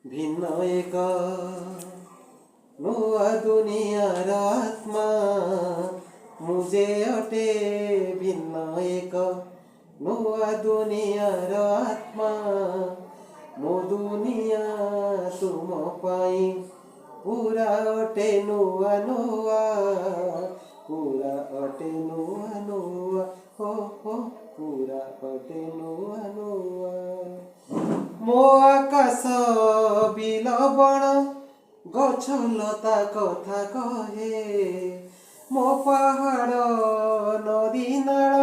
ଭିନ୍ନ ଏକ ନୂଆ ଦୁନିଆର ଆତ୍ମା ମୁଁ ଯେ ଅଟେ ଭିନ୍ନ ଏକ ନୂଆ ଦୁନିଆର ଆତ୍ମା ମୋ ଦୁନିଆ ତୁମ ପାଇଁ ପୁରା ଅଟେ ନୂଆ ନୂଆ ପୁରା ଅଟେ ନୂଆ ନୂଆ ହୋ ହୋ ପୁରା ଅଟେ ନୂଆ ନୂଆ ମୋ ଆକାଶ ବିଲ ବଣ ଗଛ ଲତା କଥା କହେ ମୋ ପାହାଡ଼ ନଦୀ ନାଳ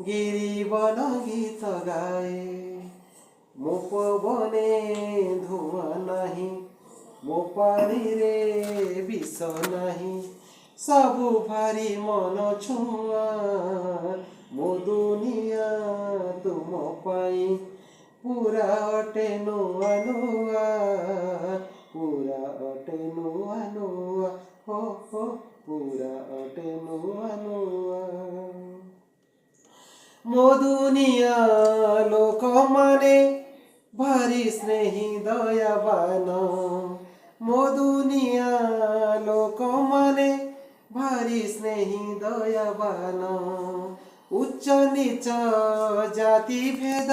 ଗିରିବନ ଗୀତ ଗାଏ ମୋ ପବନେ ଧୂଆଁ ନାହିଁ ମୋ ପାଣିରେ ବିଷ ନାହିଁ ସବୁ ଭାରି ମନ ଛୁଆଁ ମୋ ଦୁନିଆ ତୁମ ପାଇଁ ପୁରା ଅଟେ ନୂଆ ନୂଆ ପୁରା ଅଟେ ନୂଆ ନୂଆ ହୋ ହୋ ପୁରା ଅଟେ ନୂଆ ନୂଆ ମୋ ଦୁନିଆ ଲୋକମାନେ ଭାରି ସ୍ନେହୀ ଦୟାବାନ ମୋ ଦୁନିଆ ଲୋକମାନେ ଭାରି ସ୍ନେହୀ ଦୟାବାନ ଉଚ୍ଚ ନିଚ ଜାତି ଭେଦ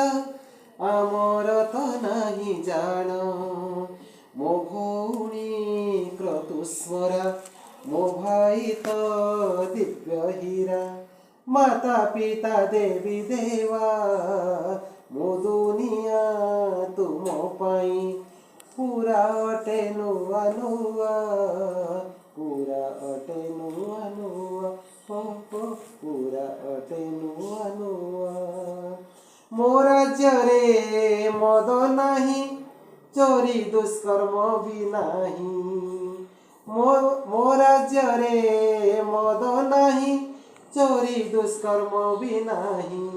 ଆମର ତ ନାହିଁ ଜାଣ ମୋ ଭଉଣୀ କ୍ରତୁସ୍ମରା ମୋ ଭାଇ ତ ଦିବ୍ୟ ହୀରା ମାତା ପିତା ଦେବୀ ଦେବା ମୋ ଦୁନିଆ ତୁମ ପାଇଁ ପୁରା ଅଟେ ନୂଆ ନୂଆ ପୁରା ଅଟେ ନୂଆ ନୂଆ ହୋ ହୋ ପୁରା ଅଟେ ନୂଆ ନୂଆ ମୋ ରାଜ୍ୟରେ ମଦ ନାହିଁ ଚୋରି ଦୁଷ୍କର୍ମ ବି ନାହିଁ ମୋ ରାଜ୍ୟରେ ମଦ ନାହିଁ ଚୋରି ଦୁଷ୍କର୍ମ ବି ନାହିଁ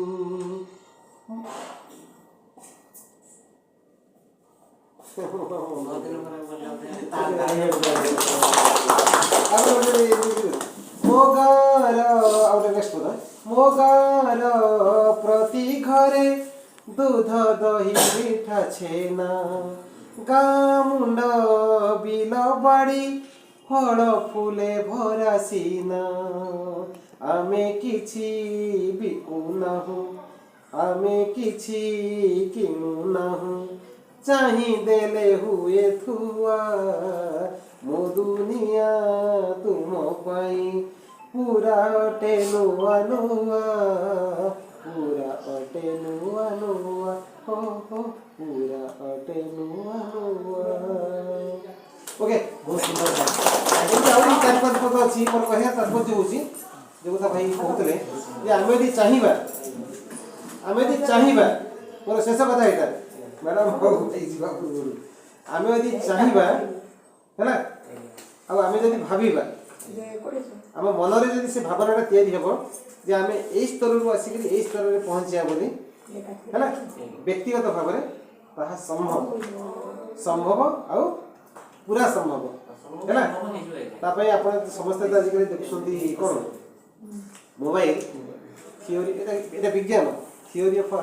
ମୋ ଗାଁର ପ୍ରତି ଘରେ ଦୁଧ ଦହି ମିଠା ଛେନା ଗାଁ ମୁଣ୍ଡ ବିଲ ବାଡ଼ି ଫଳ ଫୁଲେ ଭରା ସିନା ଆମେ କିଛି ବିକୁନାହୁଁ ଆମେ କିଛି କିଣୁନାହୁଁ ଚାହିଁ ଦେଲେ ହୁଏ ଥୁଆ ମୋ ଦୁନିଆ ତୁମ ପାଇଁ ପୁରା ଅଟେ ନୂଆ ନୂଆ ପୁରା ଅଟେ ନୂଆ ନୂଆ ହୋ ହୋ ପୁରା ଅଟେ ନୂଆ ନୂଆ ଓକେ ବହୁତ ସୁନ୍ଦର ଏମିତି ଆହୁରି 4-5 ପଦ ଅଛି ମୋର କହିବା ତାତ୍ପର୍ଯ୍ୟ ହେଉଛି ଯେ କଥା ଭାଇ କହୁଥିଲେ ଯେ ଆମେ ଯଦି ଚାହିଁବା ମୋର ଶେଷ କଥା ଏଇଟା ମ୍ୟାଡ଼ାମ୍ ଯିବା ପୂର୍ବରୁ ଆମେ ଯଦି ଚାହିଁବା ହେଲା ଆଉ ଆମେ ଯଦି ଭାବିବା ଆମ ମନରେ ଯଦି ସେ ଭାବନାଟା ତିଆରି ହେବ ଯେ ଆମେ ଏଇ ସ୍ତରରୁ ଆସିକରି ଏଇ ସ୍ତରରେ ପହଞ୍ଚିବା ବୋଲି ହେଲା ବ୍ୟକ୍ତିଗତ ଭାବରେ ତାହା ସମ୍ଭବ ଆଉ ପୁରା ସମ୍ଭବ ହେଲା ତା ପାଇଁ ଆପଣ ସମସ୍ତେ ତ ଆଜିକାଲି ଦେଖୁଛନ୍ତି କ'ଣ ମୋବାଇଲ ଥିଓରି ଏଇଟା ବିଜ୍ଞାନ ଥିଓରି ଅଫ୍